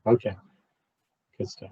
Okay, good stuff.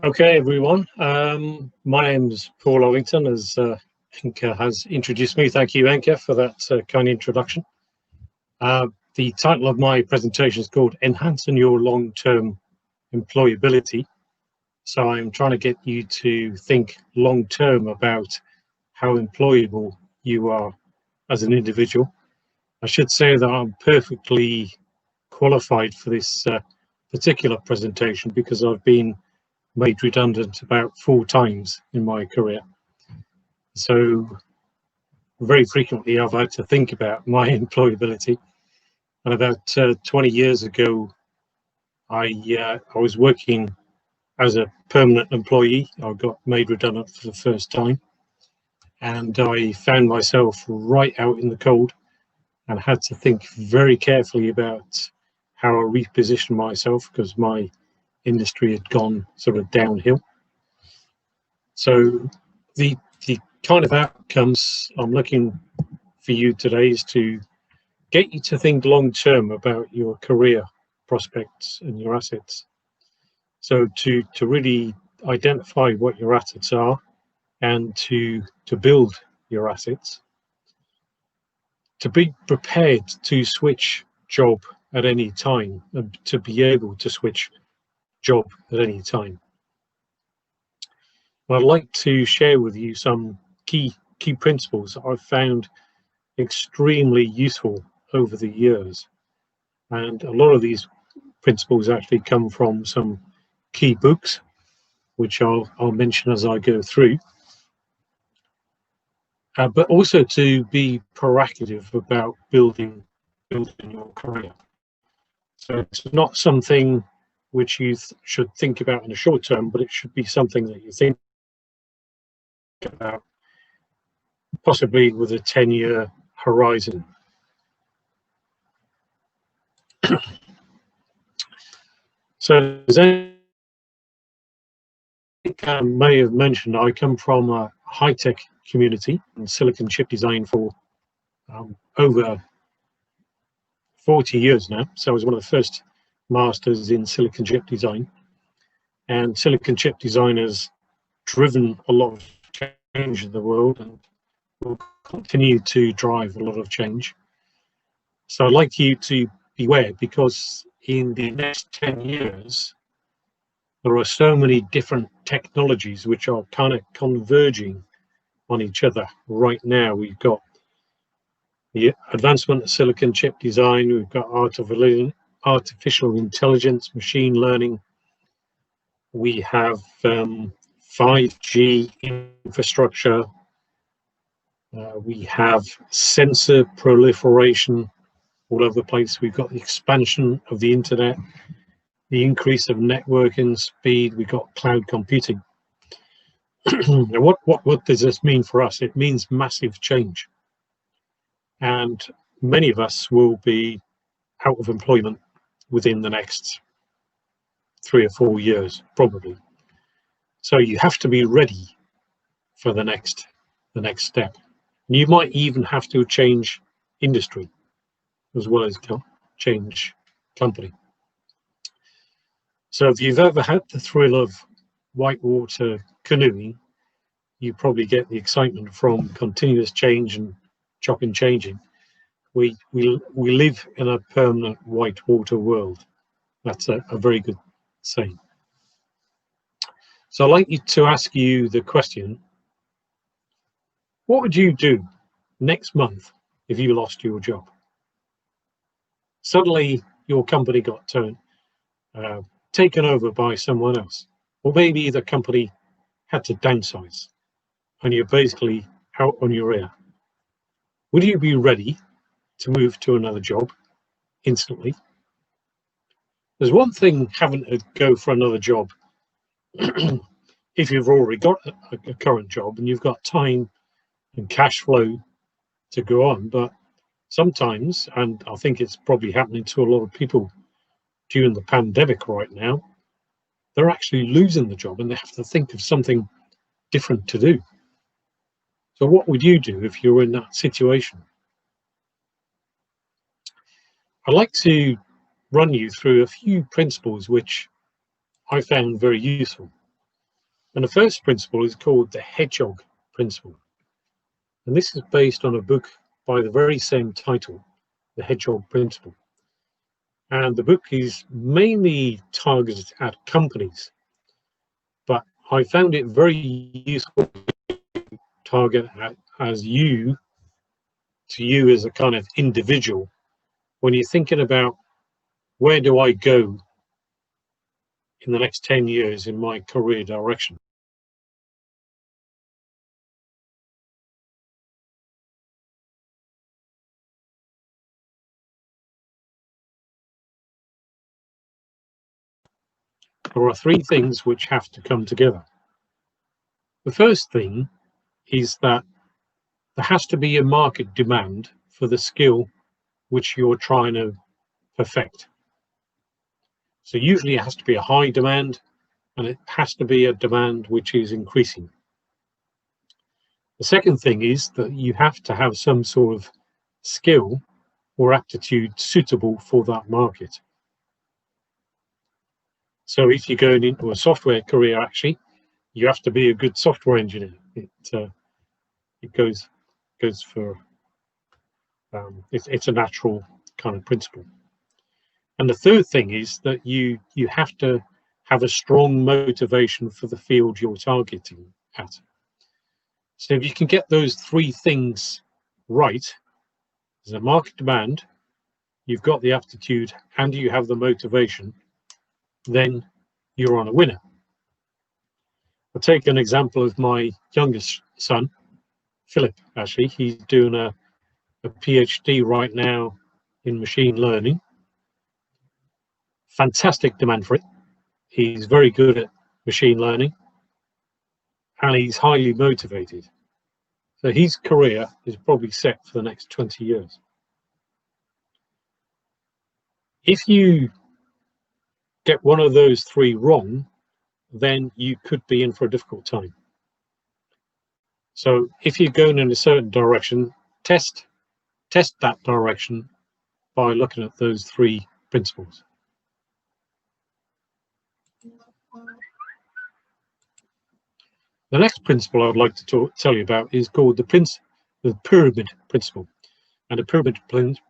Okay, everyone. My name's Paul Ovington, as Anka has introduced me. Thank you, Anka, for that kind introduction. The title of my presentation is called Enhancing Your Long-Term Employability. So I'm trying to get you to think long-term about how employable you are as an individual. I should say that I'm perfectly qualified for this particular presentation because I've been made redundant about 4 times in my career. So very frequently I've had to think about my employability. And about 20 years ago, I was working as a permanent employee. I got made redundant for the first time, and I found myself right out in the cold and had to think very carefully about how I reposition myself because my industry had gone sort of downhill. So the kind of outcomes I'm looking for you today is to get you to think long term about your career prospects and your assets. So to really identify what your assets are and to build your assets, to be prepared to switch job at any time and to be able to switch job at any time. I'd like to share with you some key principles that I've found extremely useful over the years, and a lot of these principles actually come from some key books, which I'll mention as I go through. But also to be proactive about building your career. So it's not something which you should think about in the short term, but it should be something that you think about possibly with a 10-year horizon. So as I may have mentioned, I come from a high-tech community in silicon chip design for over 40 years now. So I was one of the first masters in silicon chip design, and silicon chip design has driven a lot of change in the world and will continue to drive a lot of change. So I'd like you to beware, because in the next 10 years there are so many different technologies which are kind of converging on each other right now. We've got the advancement of silicon chip design, we've got artificial intelligence, machine learning, we have 5G infrastructure, we have sensor proliferation all over the place, we've got the expansion of the internet, the increase of networking speed, we've got cloud computing. Now what does this mean for us? It means massive change. And many of us will be out of employment within the next 3 or 4 years, probably. So you have to be ready for the next step. And you might even have to change industry as well as change company. So if you've ever had the thrill of whitewater canoeing, you probably get the excitement from continuous change and chopping and changing. We live in a permanent whitewater world. That's a very good saying. So I'd like you to ask you the question, what would you do next month if you lost your job? Suddenly your company got taken over by someone else, or maybe the company had to downsize and you're basically out on your ear. Would you be ready to move to another job instantly? There's one thing having to go for another job if you've already got a current job and you've got time and cash flow to go on, but sometimes, and I think it's probably happening to a lot of people during the pandemic right now, they're actually losing the job and they have to think of something different to do. So what would you do if you're in that situation? I'd like to run you through a few principles which I found very useful. And the first principle is called the Hedgehog Principle. And this is based on a book by the very same title, the Hedgehog Principle. And the book is mainly targeted at companies, but I found it very useful to target as you as a kind of individual when you're thinking about where do I go in the next 10 years in my career direction. There are three things which have to come together. The first thing is that there has to be a market demand for the skill which you're trying to perfect. So usually it has to be a high demand, and it has to be a demand which is increasing. The second thing is that you have to have some sort of skill or aptitude suitable for that market. So if you're going into a software career, actually, you have to be a good software engineer. It goes for it's a natural kind of principle. And the third thing is that you have to have a strong motivation for the field you're targeting at. So if you can get those three things right, there's a market demand, you've got the aptitude, and you have the motivation, then you're on a winner. I'll take an example of my youngest son, Philip, actually. He's doing a PhD right now in machine learning. Fantastic demand for it. He's very good at machine learning, and he's highly motivated. So his career is probably set for the next 20 years. If you get one of those three wrong, then you could be in for a difficult time. So if you're going in a certain direction, test that direction by looking at those three principles. The next principle I would like to tell you about is called the pyramid principle. And the pyramid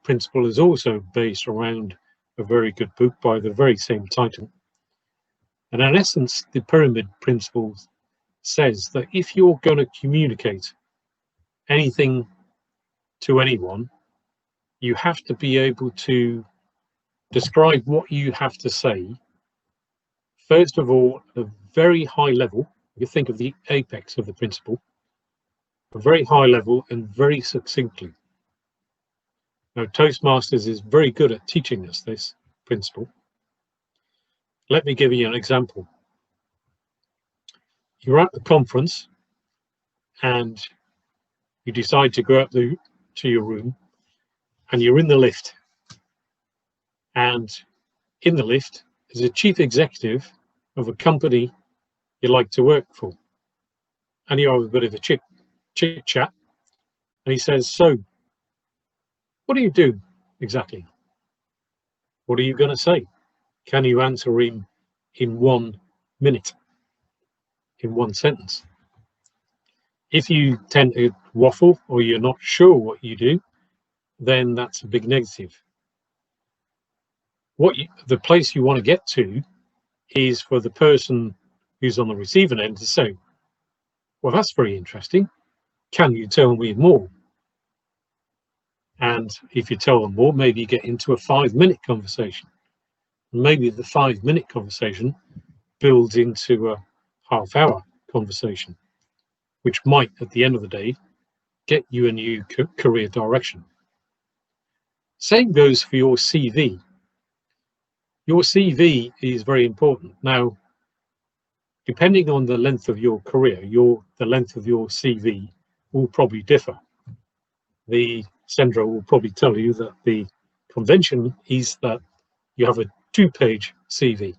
principle is also based around a very good book by the very same title. And in essence, the pyramid principle says that if you're going to communicate anything to anyone, you have to be able to describe what you have to say, first of all, at a very high level. You think of the apex of the principle, a very high level and very succinctly. Now, Toastmasters is very good at teaching us this principle. Let me give you an example. You're at the conference and you decide to go up to your room, and you're in the lift. And in the lift is a chief executive of a company you like to work for. And you have a bit of a chit chat. And he says, so, what do you do exactly? What are you going to say? Can you answer him in 1 minute, in one sentence? If you tend to waffle or you're not sure what you do, then that's a big negative. The place you want to get to is for the person who's on the receiving end to say, well, that's very interesting. Can you tell me more? And if you tell them more, maybe you get into a 5-minute conversation. Maybe the 5-minute conversation builds into a half-hour conversation, which might, at the end of the day, get you a new career direction. Same goes for your CV. Your CV is very important. Now, depending on the length of your career, the length of your CV will probably differ. The sender will probably tell you that the convention is that you have a 2-page CV.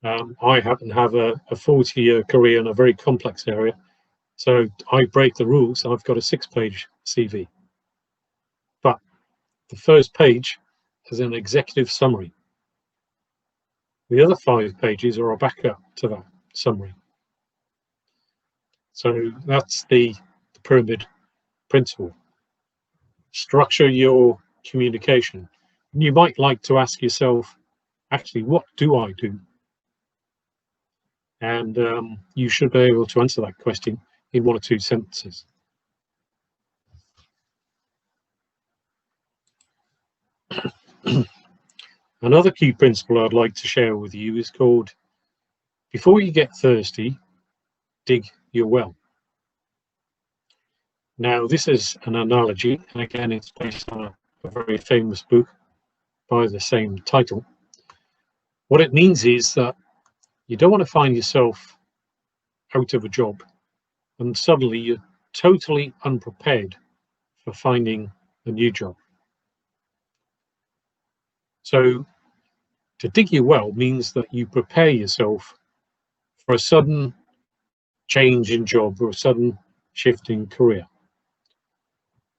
I happen to have a 40-year career in a very complex area, So I break the rules. I've got a 6-page CV, but the first page is an executive summary. The other 5 pages are a backup to that summary. So that's the pyramid principle. Structure your communication. You might like to ask yourself, actually, what do I do? And you should be able to answer that question in 1 or 2 sentences. Another key principle I'd like to share with you is called, before you get thirsty, dig your well. Now, this is an analogy, and again, it's based on a very famous book by the same title. What it means is that you don't want to find yourself out of a job and suddenly you're totally unprepared for finding a new job. So to dig your well means that you prepare yourself for a sudden change in job or a sudden shift in career.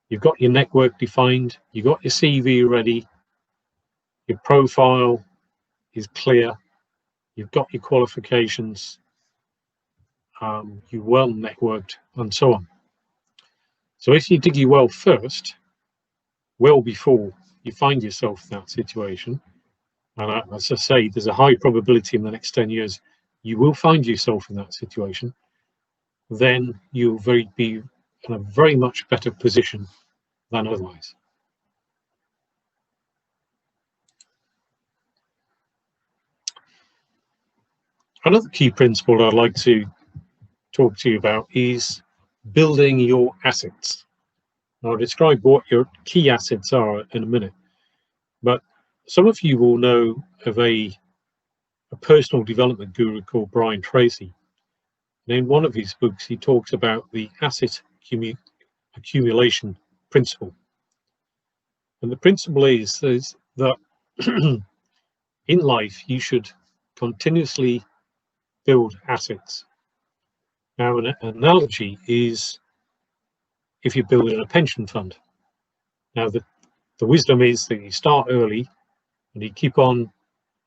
You've got your network defined, you've got your CV ready, your profile is clear, you've got your qualifications, you're well networked, and so on. So if you dig your well first, well before you find yourself in that situation, and as I say, there's a high probability in the next 10 years you will find yourself in that situation, then you'll be in a very much better position than otherwise. Another key principle I'd like to talk to you about is building your assets. I'll describe what your key assets are in a minute, but some of you will know of a personal development guru called Brian Tracy. And in one of his books, he talks about the asset accumulation principle. And the principle is that in life, you should continuously build assets. Now, an analogy is if you're building a pension fund. Now, the wisdom is that you start early and you keep on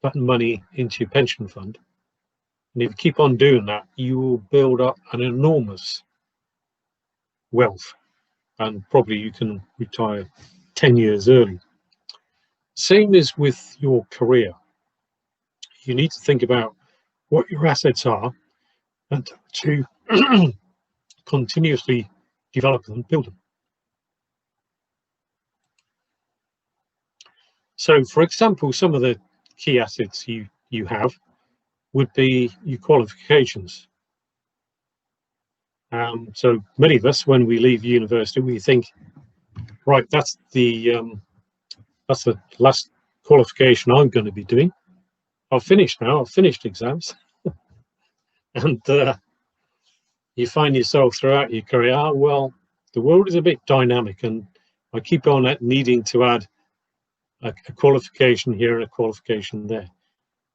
putting money into your pension fund. And if you keep on doing that, you will build up an enormous wealth, and probably you can retire 10 years early. Same as with your career. You need to think about what your assets are and to continuously develop them and build them. So, for example, some of the key assets you have would be your qualifications. So many of us, when we leave university, we think, right, that's the last qualification I'm going to be doing. I've finished now. I've finished exams, and you find yourself throughout your career, well, the world is a bit dynamic, and I keep on needing to add a qualification here and a qualification there.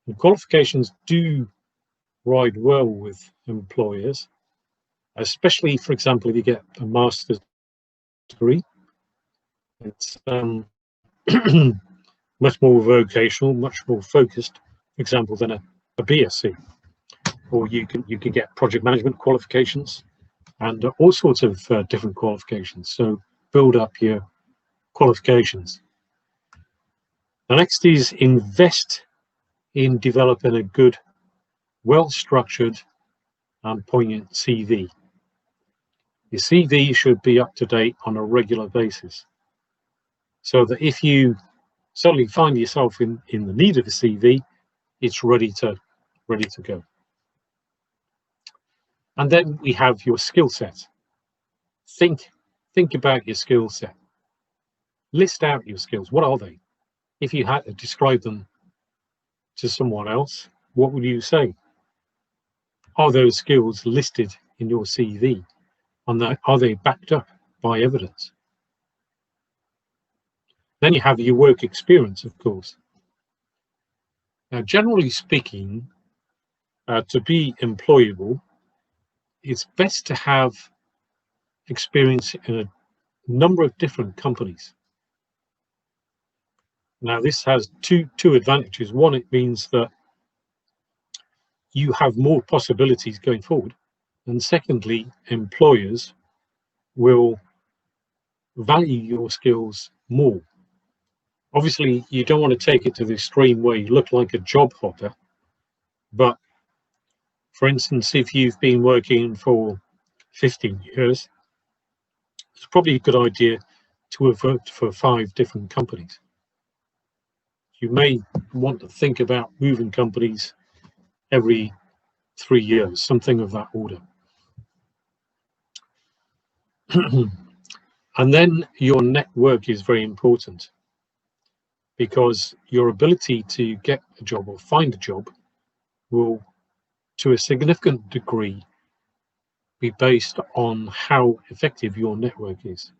And qualifications do ride well with employers, especially, for example, if you get a master's degree. It's much more vocational, much more focused example than a BSc. Or you can get project management qualifications and all sorts of different qualifications. So build up your qualifications. The next is invest in developing a good, well-structured and poignant CV. Your CV should be up to date on a regular basis, so that if you suddenly find yourself in the need of a CV, it's ready to go. And then we have your skill set. Think about your skill set. List out your skills. What are they? If you had to describe them to someone else, what would you say? Are those skills listed in your CV? And are they backed up by evidence? Then you have your work experience, of course. Now, generally speaking, to be employable, it's best to have experience in a number of different companies. Now, this has two advantages. One, it means that you have more possibilities going forward. And secondly, employers will value your skills more. Obviously, you don't want to take it to the extreme where you look like a job hopper. But for instance, if you've been working for 15 years, it's probably a good idea to have worked for 5 different companies. You may want to think about moving companies every 3 years, something of that order. And then your network is very important, because your ability to get a job or find a job will, to a significant degree, be based on how effective your network is.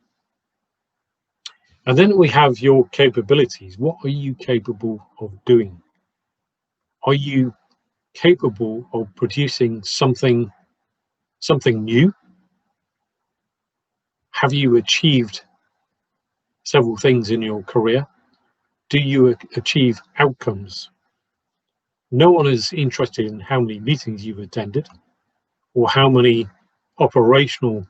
And then we have your capabilities. What are you capable of doing? Are you capable of producing something new? Have you achieved several things in your career? Do you achieve outcomes? No one is interested in how many meetings you've attended or how many operational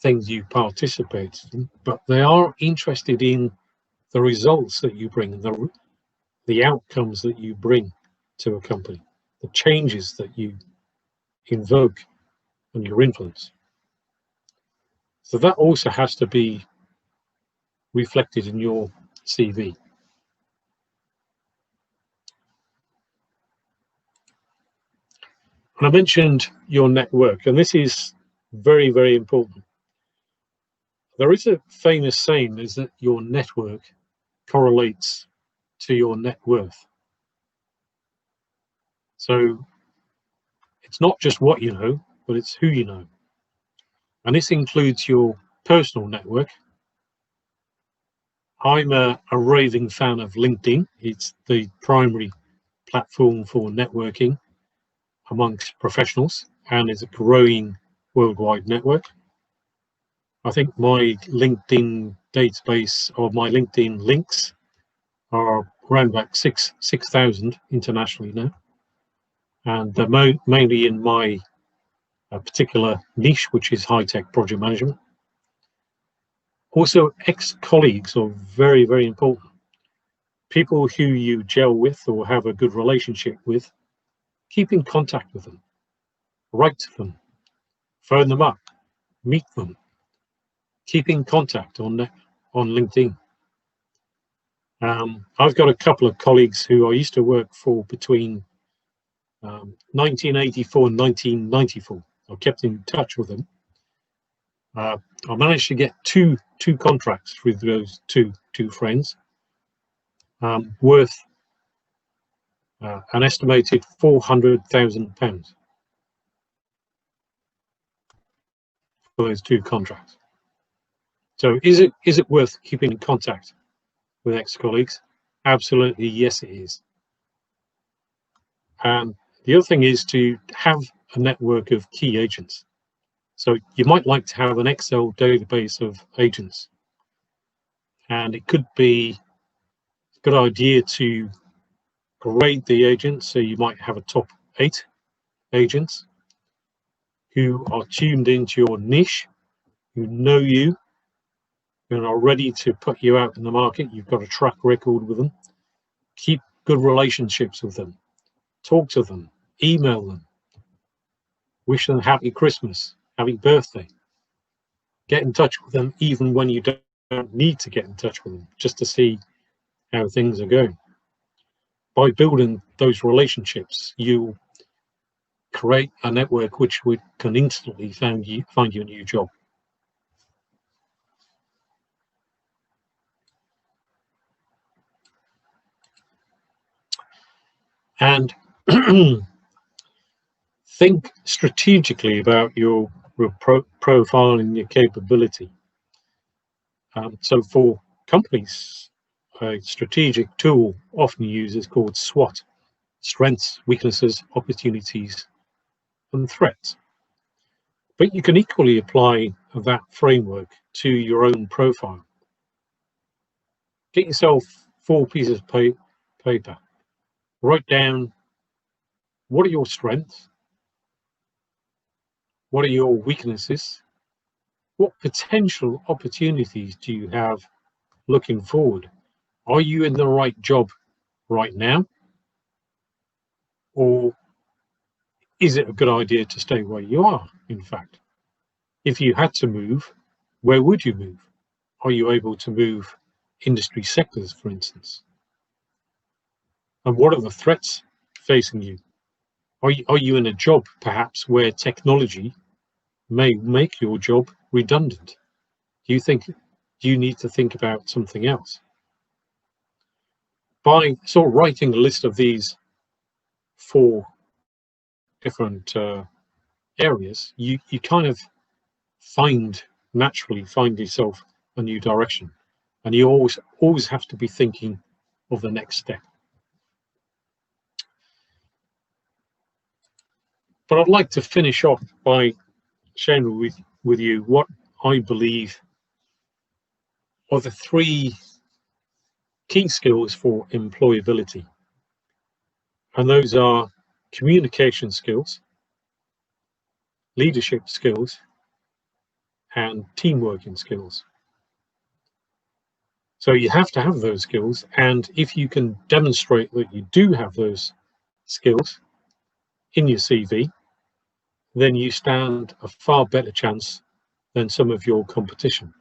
things you participated in, but they are interested in the results that you bring, the outcomes that you bring to a company, the changes that you invoke and your influence. So that also has to be reflected in your CV. And I mentioned your network, and this is very, very important. There is a famous saying, is that your network correlates to your net worth. So it's not just what you know, but it's who you know. And this includes your personal network. I'm a raving fan of LinkedIn. It's the primary platform for networking amongst professionals, and is a growing worldwide network. I think my LinkedIn database, or my LinkedIn links, are around about 6,000 internationally now. And they're mainly in my particular niche, which is high-tech project management. Also, ex-colleagues are very, very important. People who you gel with or have a good relationship with, keep in contact with them. Write to them, phone them up, meet them. Keep in contact on LinkedIn. I've got a couple of colleagues who I used to work for between 1984 and 1994. I kept in touch with them. I managed to get two contracts with those two friends, worth an estimated £400,000 for those 2 contracts. So is it worth keeping in contact with ex-colleagues? Absolutely, yes, it is. And the other thing is to have a network of key agents. So you might like to have an Excel database of agents, and it could be a good idea to grade the agents. So you might have a top 8 agents who are tuned into your niche, who know you, and are ready to put you out in the market. You've got a track record with them. Keep good relationships with them. Talk to them. Email them. Wish them happy Christmas, happy birthday. Get in touch with them even when you don't need to get in touch with them, just to see how things are going. By building those relationships, you create a network which can instantly find you a new job. And think strategically about your profile and your capability. So for companies, a strategic tool often used is called SWOT: strengths, weaknesses, opportunities, and threats. But you can equally apply that framework to your own profile. Get yourself 4 pieces of paper. Write down, what are your strengths? What are your weaknesses? What potential opportunities do you have looking forward? Are you in the right job right now? Or is it a good idea to stay where you are, in fact? If you had to move, where would you move? Are you able to move industry sectors, for instance? And what are the threats facing you? Are you in a job, perhaps, where technology may make your job redundant? Do you need to think about something else? By sort of writing a list of these 4 different areas, you kind of naturally find yourself a new direction, and you always have to be thinking of the next step. But I'd like to finish off by sharing with you what I believe are the 3 key skills for employability. And those are communication skills, leadership skills, and teamworking skills. So you have to have those skills, and if you can demonstrate that you do have those skills in your CV, then you stand a far better chance than some of your competition.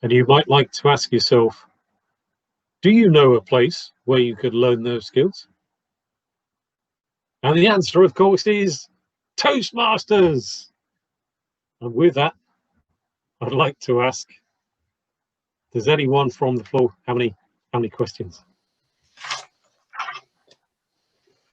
And you might like to ask yourself, do you know a place where you could learn those skills? And the answer, of course, is Toastmasters. And with that, I'd like to ask, does anyone from the floor have any questions?